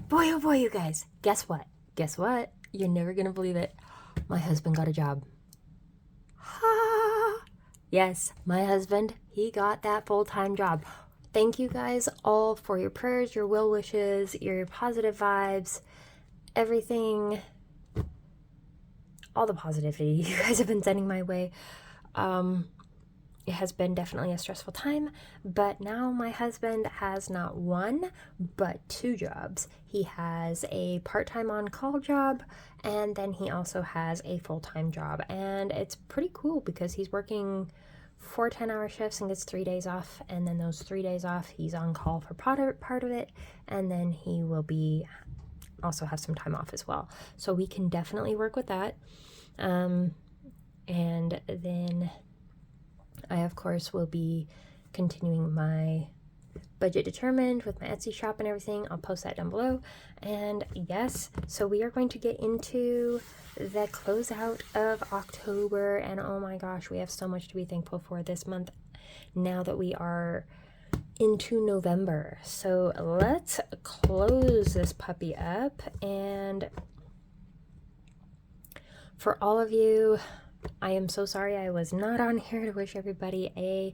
Boy, oh boy, you guys. Guess what? Guess what? You're never gonna believe it. My husband got a job. Ha! Yes, my husband, he got that full-time job. Thank you guys all for your prayers, your well wishes, your positive vibes, everything, all the positivity you guys have been sending my way. It has been definitely a stressful time, but now my husband has not one, but two jobs. He has a part-time on-call job, and then he also has a full-time job. And it's pretty cool because he's working 4 10-hour shifts and gets 3 days off. And then those 3 days off, he's on call for part of it, and then he will be also have some time off as well. So we can definitely work with that. And then I, of course, will be continuing my budget determined with my Etsy shop and everything. I'll post that down below. And yes, so we are going to get into the closeout of October. And oh my gosh, we have so much to be thankful for this month now that we are into November. So let's close this puppy up. And for all of you, I am so sorry I was not on here to wish everybody a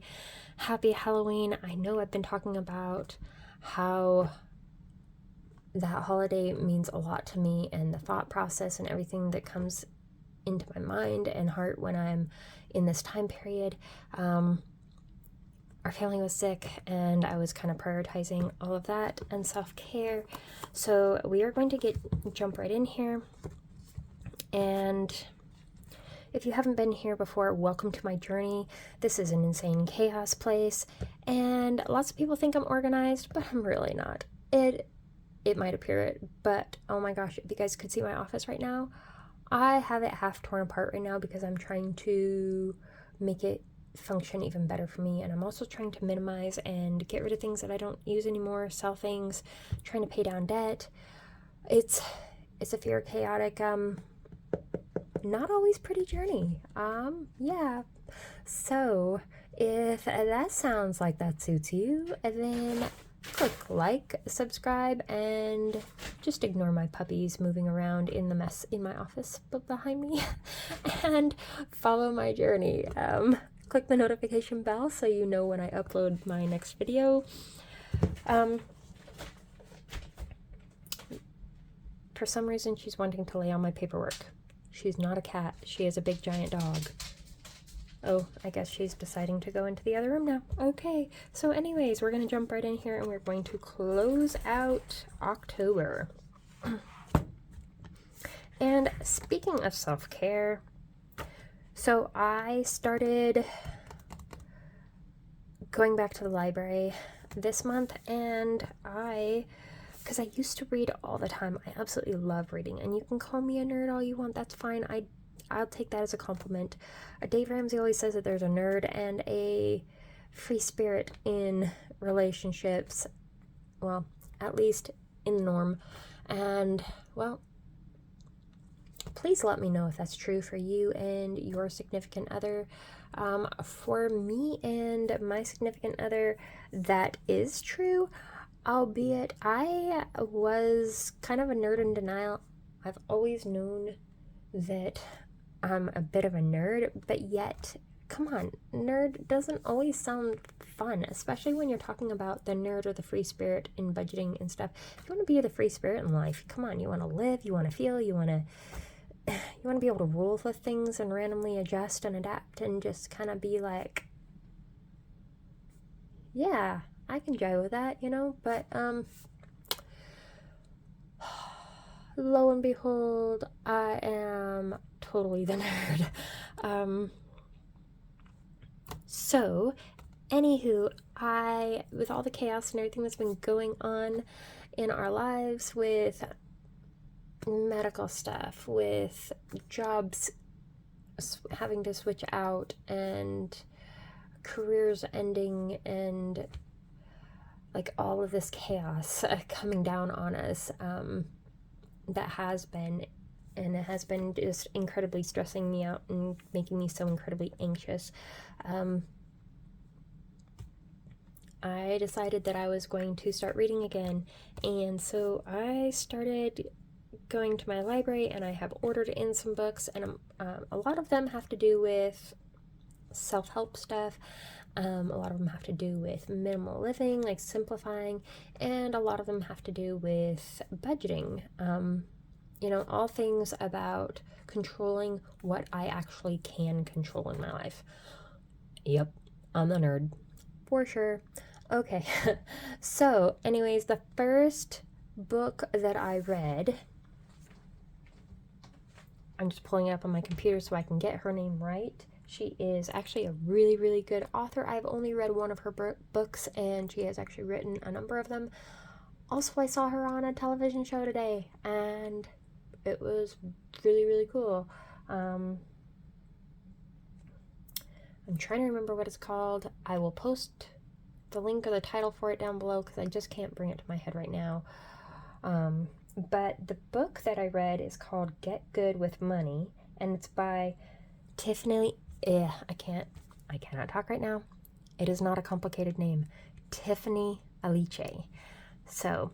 happy Halloween. I know I've been talking about how that holiday means a lot to me and the thought process and everything that comes into my mind and heart when I'm in this time period. Our family was sick and I was kind of prioritizing all of that and self-care. So we are going to jump right in here. And if you haven't been here before, welcome to my journey. This is an insane chaos place, and lots of people think I'm organized, but I'm really not. It might appear it, but oh my gosh, if you guys could see my office right now, I have it half torn apart right now because I'm trying to make it function even better for me, and I'm also trying to minimize and get rid of things that I don't use anymore, sell things, trying to pay down debt. It's a very chaotic, not always pretty journey. Yeah. So if that sounds like that suits you, then click like, subscribe, and just ignore my puppies moving around in the mess in my office behind me and follow my journey. Click the notification bell so you know when I upload my next video. For some reason, she's wanting to lay on my paperwork. She's not a cat. She is a big giant dog. Oh, I guess she's deciding to go into the other room now. Okay, so anyways, we're going to jump right in here and we're going to close out October. And speaking of self-care, so I started going back to the library this month, and because I used to read all the time. I absolutely love reading, and you can call me a nerd all you want. That's fine. I'll take that as a compliment. Dave Ramsey always says that there's a nerd and a free spirit in relationships. Well, at least in the norm. And, well, please let me know if that's true for you and your significant other. For me and my significant other, that is true. Albeit, I was kind of a nerd in denial. I've always known that I'm a bit of a nerd, but yet, come on, nerd doesn't always sound fun, especially when you're talking about the nerd or the free spirit in budgeting and stuff. If you want to be the free spirit in life, come on, you want to live, you want to feel, you want to be able to roll with things and randomly adjust and adapt and just kind of be like, yeah, I can jive with that, but lo and behold, I am totally the nerd. So anywho, with all the chaos and everything that's been going on in our lives with medical stuff, with jobs having to switch out and careers ending and like all of this chaos coming down on us, that has been, and it has been just incredibly stressing me out and making me so incredibly anxious. I decided that I was going to start reading again, and so I started going to my library, and I have ordered in some books, and a lot of them have to do with self-help stuff. A lot of them have to do with minimal living, like simplifying, and a lot of them have to do with budgeting. All things about controlling what I actually can control in my life. Yep, I'm a nerd, for sure. Okay, so anyways, the first book that I read, I'm just pulling it up on my computer so I can get her name right. She is actually a really, really good author. I've only read one of her books, and she has actually written a number of them. Also, I saw her on a television show today, and it was really, really cool. I'm trying to remember what it's called. I will post the link or the title for it down below because I just can't bring it to my head right now. But the book that I read is called Get Good with Money, and it's by Tiffany. I cannot talk right now. It is not a complicated name. Tiffany Aliche. So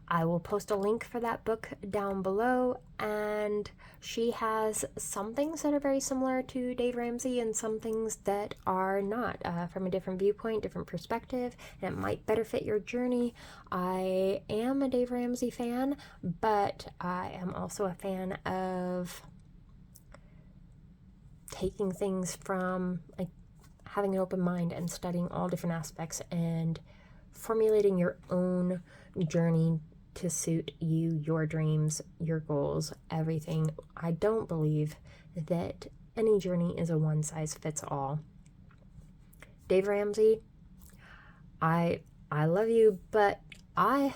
I will post a link for that book down below, and she has some things that are very similar to Dave Ramsey and some things that are not, from a different viewpoint, different perspective, and it might better fit your journey. I am a Dave Ramsey fan, but I am also a fan of taking things from, like, having an open mind and studying all different aspects and formulating your own journey to suit you, your dreams, your goals, everything. I don't believe that any journey is a one size fits all. Dave Ramsey, I love you, but I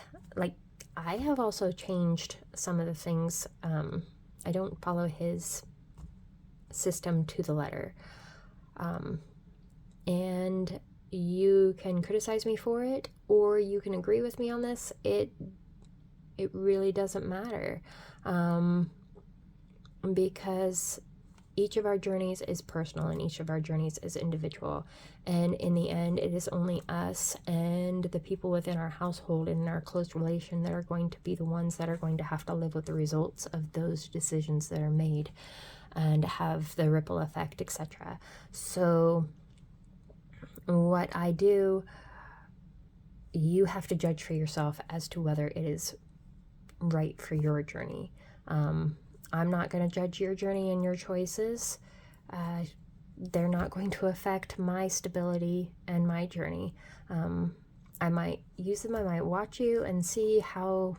have also changed some of the things. I don't follow his system to the letter. And you can criticize me for it, or you can agree with me on this. It really doesn't matter, because each of our journeys is personal and each of our journeys is individual. And in the end, it is only us and the people within our household and in our close relation that are going to be the ones that are going to have to live with the results of those decisions that are made and have the ripple effect, etc. So what I do, you have to judge for yourself as to whether it is right for your journey. I'm not going to judge your journey and your choices. They're not going to affect my stability and my journey. I might use them, I might watch you and see how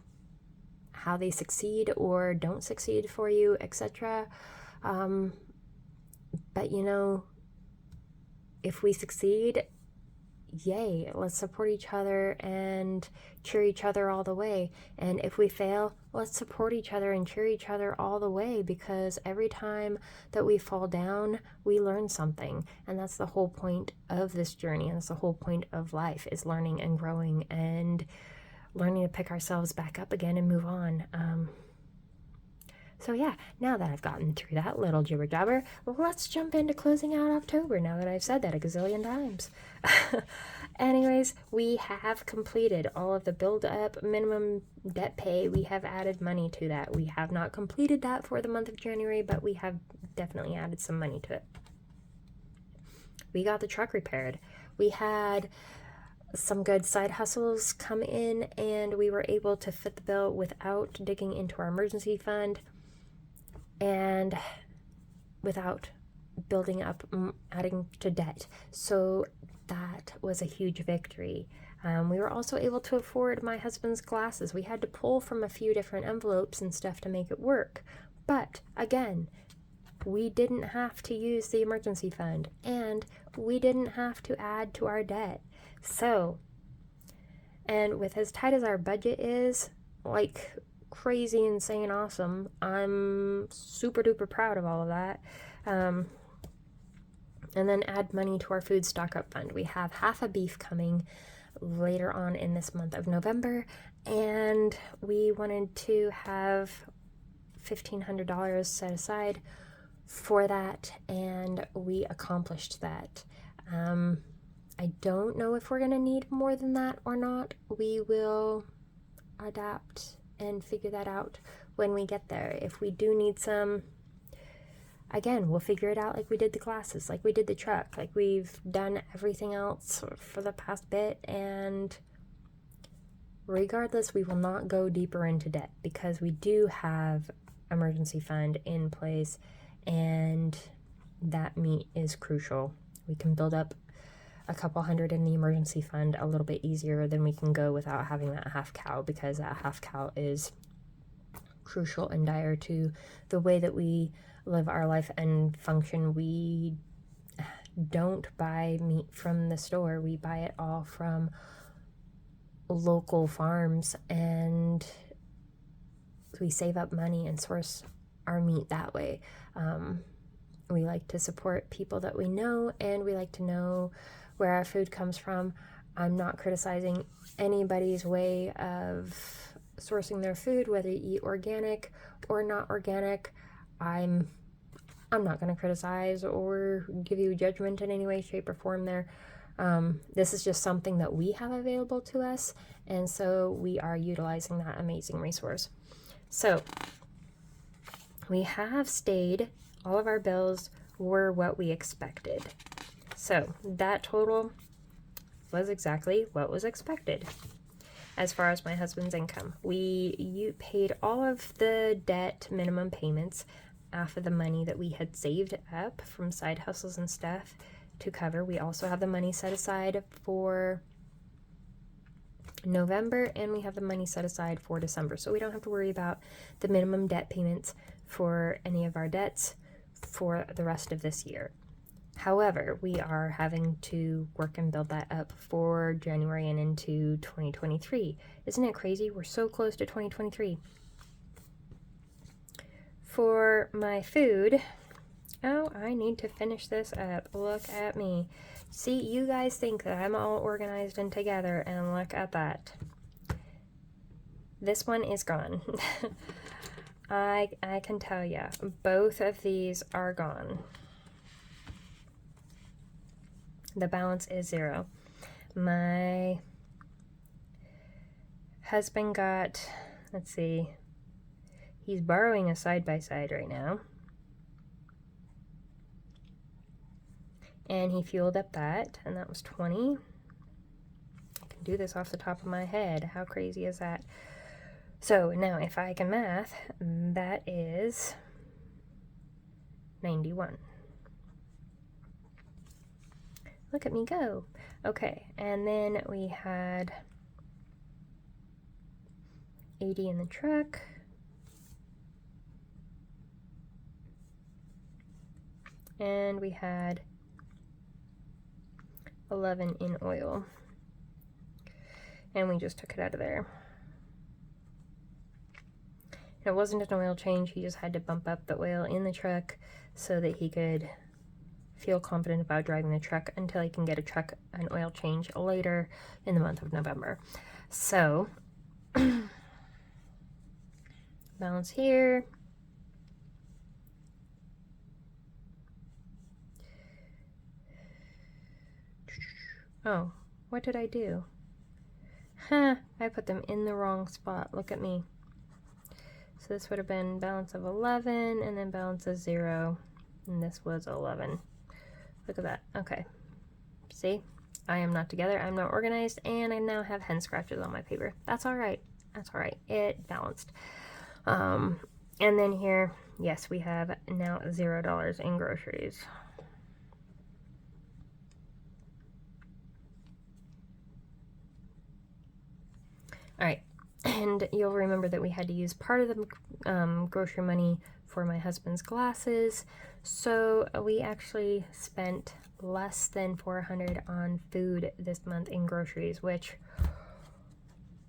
they succeed or don't succeed for you, etc. But if we succeed, yay, let's support each other and cheer each other all the way. And if we fail, let's support each other and cheer each other all the way, because every time that we fall down, we learn something. And that's the whole point of this journey, and that's the whole point of life, is learning and growing and learning to pick ourselves back up again and move on. So yeah, now that I've gotten through that little jibber jabber, let's jump into closing out October, now that I've said that a gazillion times. Anyways, we have completed all of the build-up minimum debt pay. We have added money to that. We have not completed that for the month of January, but we have definitely added some money to it. We got the truck repaired. We had some good side hustles come in, and we were able to fit the bill without digging into our emergency fund and without building up, adding to debt. So that was a huge victory. We were also able to afford my husband's glasses. We had to pull from a few different envelopes and stuff to make it work. But again, we didn't have to use the emergency fund, and we didn't have to add to our debt. So, and with as tight as our budget is, like crazy, insane, awesome, I'm super duper proud of all of that. And then add money to our food stock-up fund. We have half a beef coming later on in this month of November, and we wanted to have $1,500 set aside for that, and we accomplished that. I don't know if we're going to need more than that or not. We will adapt and figure that out when we get there. If we do need some, again, we'll figure it out like we did the glasses, like we did the truck, like we've done everything else for the past bit. And regardless, we will not go deeper into debt because we do have emergency fund in place, and that meat is crucial. We can build up a couple hundred in the emergency fund a little bit easier than we can go without having that half cow, because that half cow is crucial and dire to the way that we live our life and function. We don't buy meat from the store. We buy it all from local farms, and we save up money and source our meat that way. We like to support people that we know, and we like to know where our food comes from. I'm not criticizing anybody's way of sourcing their food, whether you eat organic or not organic. I'm not going to criticize or give you judgment in any way, shape, or form there. This is just something that we have available to us, and so we are utilizing that amazing resource. So we have stayed. All of our bills were what we expected. So that total was exactly what was expected. As far as my husband's income, we paid all of the debt minimum payments off of the money that we had saved up from side hustles and stuff to cover. We also have the money set aside for November, and we have the money set aside for December. So we don't have to worry about the minimum debt payments for any of our debts for the rest of this year. However, we are having to work and build that up for January and into 2023. Isn't it crazy? We're so close to 2023. For my food, oh, I need to finish this up. Look at me. See, you guys think that I'm all organized and together, and look at that. This one is gone. I can tell you, both of these are gone. The balance is 0. My husband got, let's see, he's borrowing a side-by-side right now. And he fueled up that, and that was 20. I can do this off the top of my head. How crazy is that? So now if I can math, that is 91. Look at me go. Okay, and then we had 80 in the truck. And we had 11 in oil. And we just took it out of there. It wasn't an oil change. He just had to bump up the oil in the truck so that he could feel confident about driving the truck until he can get an oil change later in the month of November. So balance here. Oh, what did I do? I put them in the wrong spot. Look at me. So this would have been balance of 11 and then balance of 0, and this was 11. Look at that. Okay. See? I am not together. I'm not organized, and I now have hen scratches on my paper. That's all right. That's all right. It balanced. And then here, yes, we have now $0 in groceries. All right. And you'll remember that we had to use part of the grocery money for my husband's glasses. So we actually spent less than $400 on food this month in groceries, which,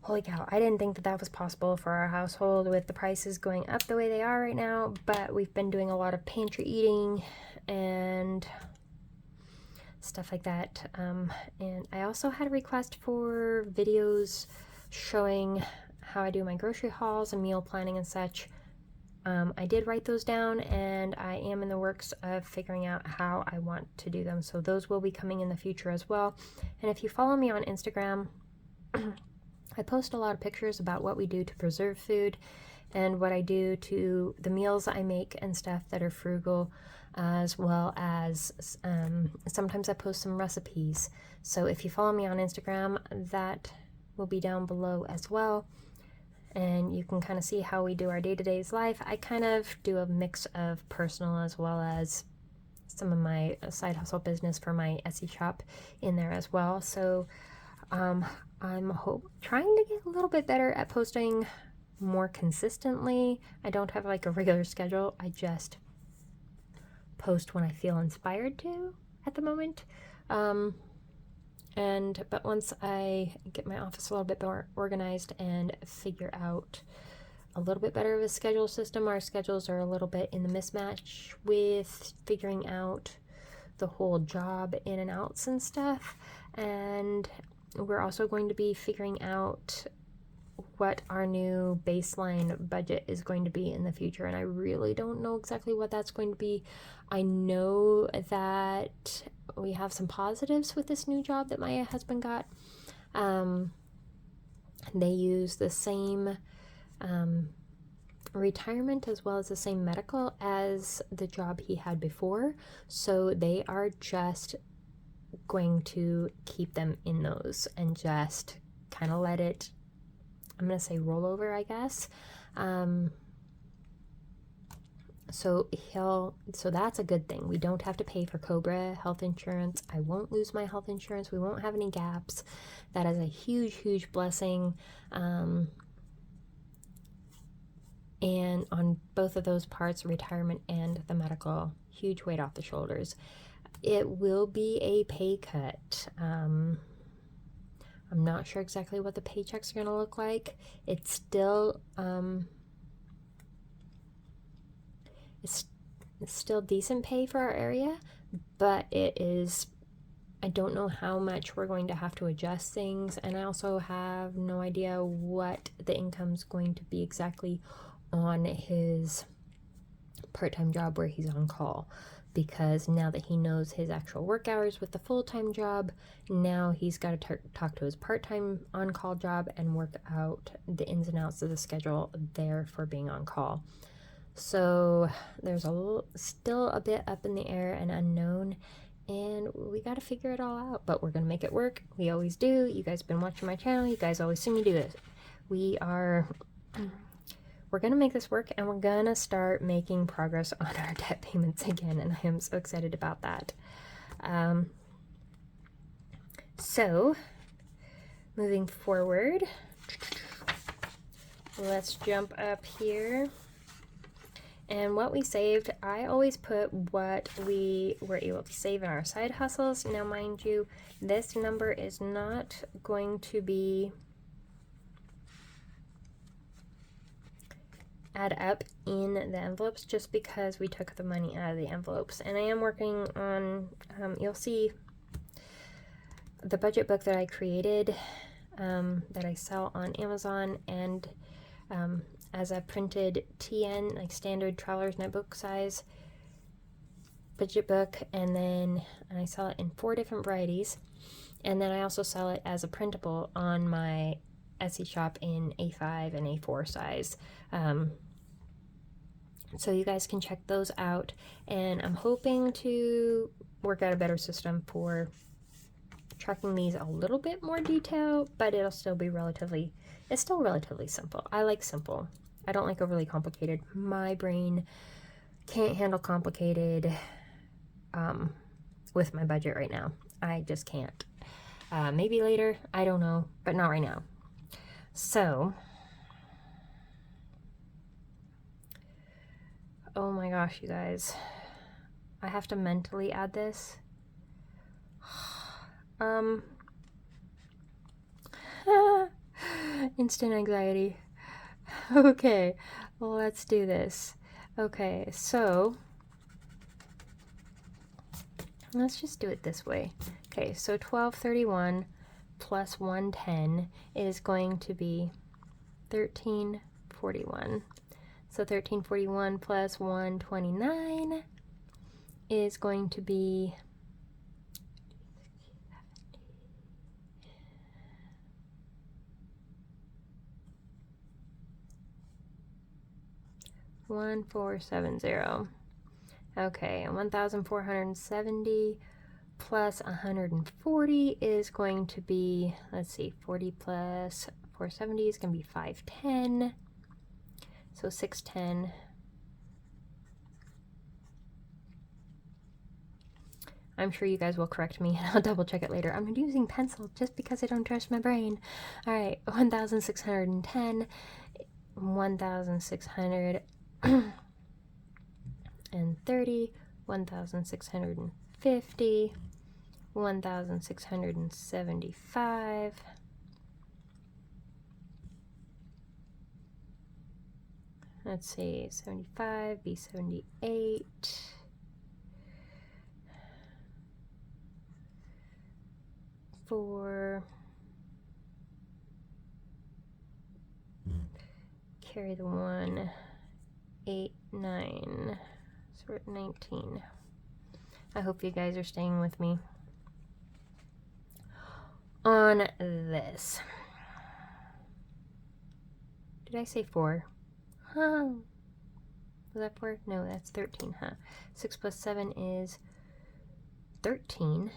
holy cow, I didn't think that that was possible for our household with the prices going up the way they are right now. But we've been doing a lot of pantry eating and stuff like that. And I also had a request for videos showing how I do my grocery hauls and meal planning and such. I did write those down, and I am in the works of figuring out how I want to do them. So those will be coming in the future as well. And if you follow me on Instagram, I post a lot of pictures about what we do to preserve food and what I do to the meals I make and stuff that are frugal, as well as sometimes I post some recipes. So if you follow me on Instagram, that will be down below as well. And you can kind of see how we do our day-to-day life. I kind of do a mix of personal as well as some of my side hustle business for my Etsy shop in there as well. So I'm trying to get a little bit better at posting more consistently. I don't have like a regular schedule. I just post when I feel inspired to at the moment. But once I get my office a little bit more organized and figure out a little bit better of a schedule system, our schedules are a little bit in the mismatch with figuring out the whole job in and outs and stuff. And we're also going to be figuring out what our new baseline budget is going to be in the future, and I really don't know exactly what that's going to be. I know that we have some positives with this new job that my husband got. They use the same retirement as well as the same medical as the job he had before, so they are just going to keep them in those and just kind of let it, I'm going to say, roll over, I guess. So that's a good thing. We don't have to pay for Cobra health insurance. I won't lose my health insurance. We won't have any gaps. That is a huge, huge blessing. And on both of those parts, retirement and the medical, huge weight off the shoulders. It will be a pay cut. I'm not sure exactly what the paychecks are going to look like. It's still it's still decent pay for our area, but it is, I don't know how much we're going to have to adjust things, and I also have no idea what the income's going to be exactly on his part-time job where he's on call, because now that he knows his actual work hours with the full-time job, now he's got to talk to his part-time on-call job and work out the ins and outs of the schedule there for being on call. So there's still a bit up in the air and unknown, and we got to figure it all out, but we're going to make it work. We always do. You guys have been watching my channel. You guys always see me do this. We're going to make this work, and we're going to start making progress on our debt payments again, and I am so excited about that. So, moving forward, let's jump up here. And what we saved, I always put what we were able to save in our side hustles. Now, mind you, this number is not going to be add up in the envelopes just because we took the money out of the envelopes. And I am working on, you'll see the budget book that I created that I sell on Amazon, and as a printed TN, like standard traveler's notebook size budget book, and then I sell it in 4 different varieties, and then I also sell it as a printable on my Etsy shop in A5 and A4 size. So you guys can check those out, and I'm hoping to work out a better system for tracking these a little bit more detail, but it'll still be relatively simple. I like simple. I don't like overly complicated. My brain can't handle complicated with my budget right now. I just can't. Maybe later, I don't know, but not right now. So, oh my gosh, you guys, I have to mentally add this. Instant anxiety. Okay, well, let's do this. Okay, so let's just do it this way. Okay, so 1231 plus 110 is going to be 1341. So 1341 plus 129 is going to be 1470. Okay, and 1470 plus 140 is going to be, let's see, 40 plus 470 is going to be 510. So 610. I'm sure you guys will correct me, and I'll double check it later. I'm using pencil just because I don't trust my brain. All right, 1,610, 1,630, 1,650, 1,675. Let's see, 75, be 78. Carry the 1, 8, 9. So we're at 19. I hope you guys are staying with me on this. Did I say 4? Huh. Was that 4? No, that's 13, huh? 6 plus 7 is 13.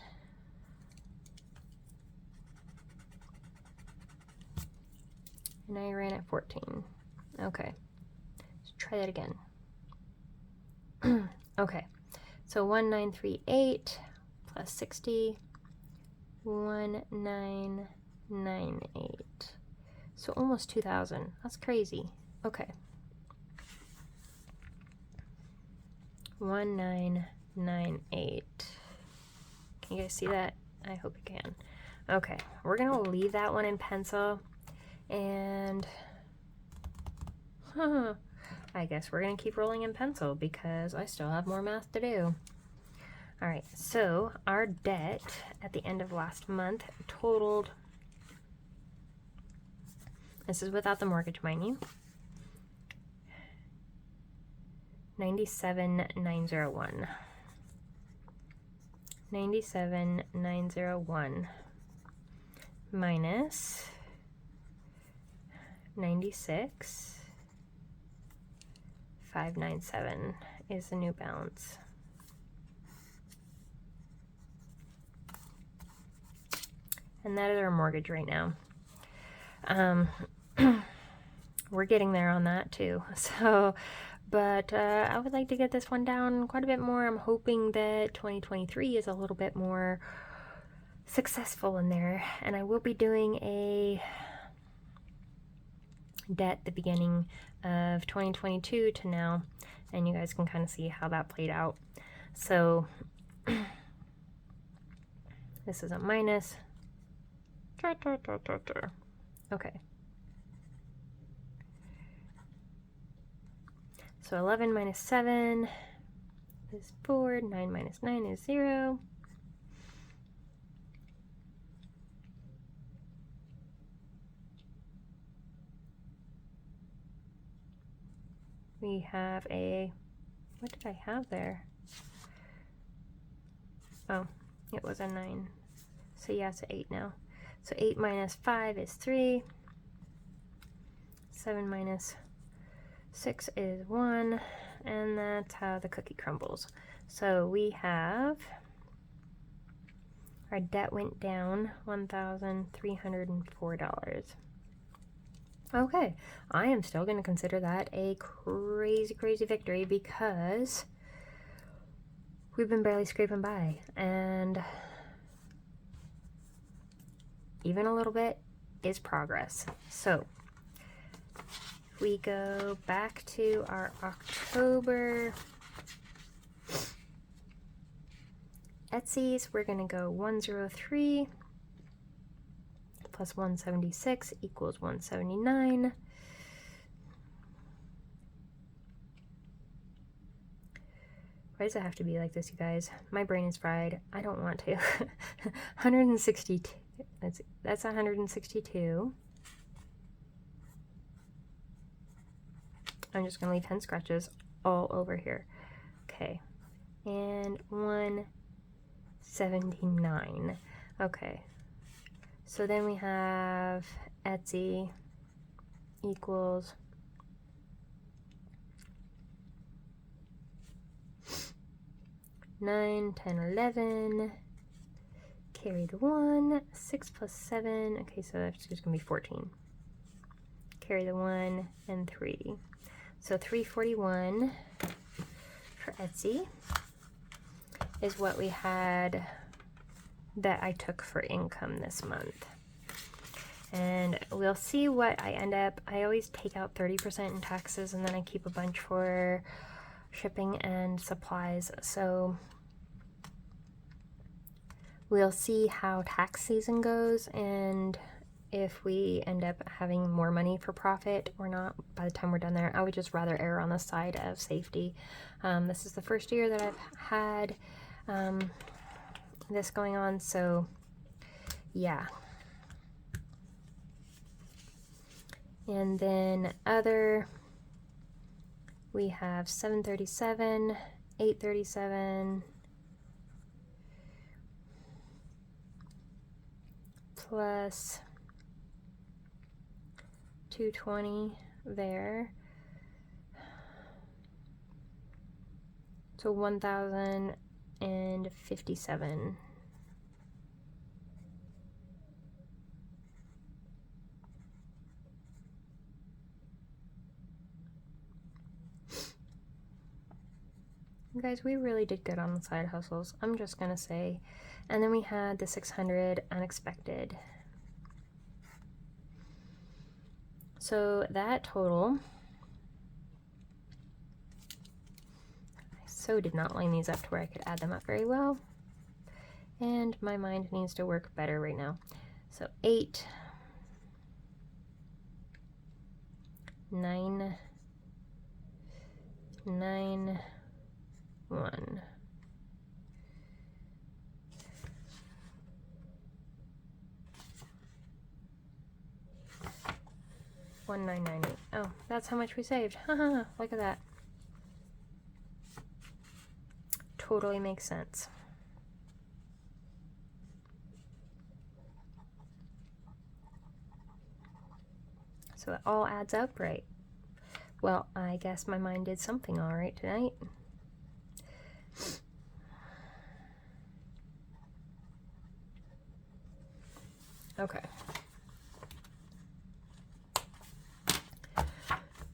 And I ran at 14. Okay. Let's try that again. Okay. So 1938 plus 60, 1998. So almost 2,000. That's crazy. Okay. 1998. Can you guys see that? I hope you can. Okay, we're gonna leave that one in pencil, and I guess we're gonna keep rolling in pencil because I still have more math to do. All right, so our debt at the end of last month totaled, this is without the mortgage, mind you, 97,901. 97,901 minus 96,597 is the new balance. And that is our mortgage right now. We're getting there on that too. So, but I would like to get this one down quite a bit more. I'm hoping that 2023 is a little bit more successful in there. And I will be doing a debt the beginning of 2022 to now. And you guys can kind of see how that played out. So, this is a minus. Okay. So 11 minus 7 is 4. 9 minus 9 is 0. We have a, what did I have there? Oh, it was a 9. So yeah, it's an 8 now. So 8 minus 5 is 3. 7 minus 6 is 1. And that's how the cookie crumbles. So we have, our debt went down $1,304. Okay, I am still going to consider that a crazy, crazy victory because we've been barely scraping by, and even a little bit is progress. So if we go back to our October Etsy's, we're going to go 103 plus 176 equals 179. Why does it have to be like this, you guys? My brain is fried. I don't want to. 162. That's 162. I'm just going to leave hen scratches all over here. Okay. And 179. Okay. So then we have Etsy equals nine, 10, 11. Carry the 1. 6 plus 7. Okay, so that's just going to be 14. Carry the 1 and 3. So 341 for Etsy is what we had that I took for income this month. And we'll see what I end up. I always take out 30% in taxes and then I keep a bunch for shipping and supplies. So we'll see how tax season goes and if we end up having more money for profit or not by the time we're done there. I would just rather err on the side of safety. This is the first year that I've had this going on, so yeah. And then other, we have 737, 837, plus 220 there. So 1,057. You guys, we really did good on the side hustles, I'm just gonna say. And then we had the 600 unexpected. So that total, I so did not line these up to where I could add them up very well. And my mind needs to work better right now. So 8, 9, 9, 1. $1,998. Oh, that's how much we saved. Haha, look at that. Totally makes sense. So it all adds up, right? Well, I guess my mind did something all right tonight. Okay.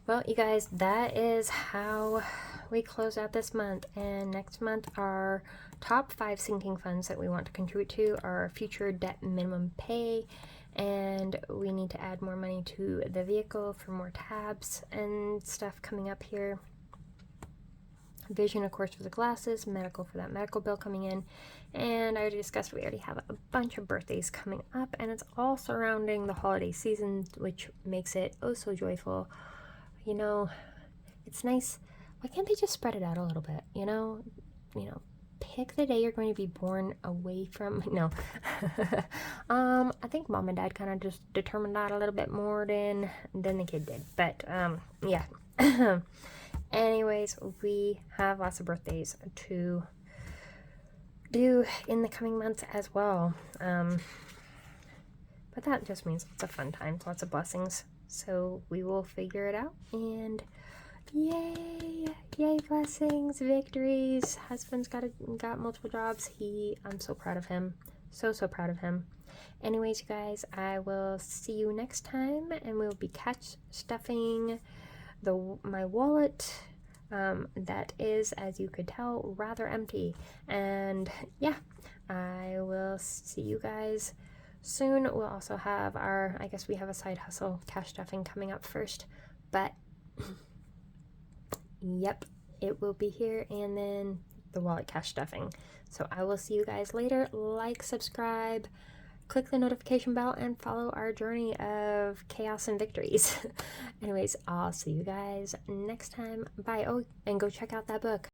Well, you guys, that is how we close out this month. And next month, our top 5 sinking funds that we want to contribute to are future debt minimum pay, and we need to add more money to the vehicle for more tabs and stuff coming up here. Vision, of course, for the glasses, medical for that medical bill coming in, and I already discussed we already have a bunch of birthdays coming up, and it's all surrounding the holiday season, which makes it oh so joyful. You know, it's nice. Why can't they just spread it out a little bit? You know, pick the day you're going to be born away from. No, I think mom and dad kind of just determined that a little bit more than the kid did. But yeah. Anyways, we have lots of birthdays to do in the coming months as well. But that just means lots of fun times, lots of blessings. So we will figure it out, and yay blessings, victories. Husband's got multiple jobs. I'm so proud of him, so proud of him. Anyways, you guys, I will see you next time, and we'll be catch stuffing my wallet. That is, as you could tell, rather empty. And yeah, I will see you guys soon. We'll also have I guess we have a side hustle cash stuffing coming up first, but yep, it will be here, and then the wallet cash stuffing. So I will see you guys later. Like, subscribe, click the notification bell, and follow our journey of chaos and victories. Anyways, I'll see you guys next time. Bye. Oh, and go check out that book.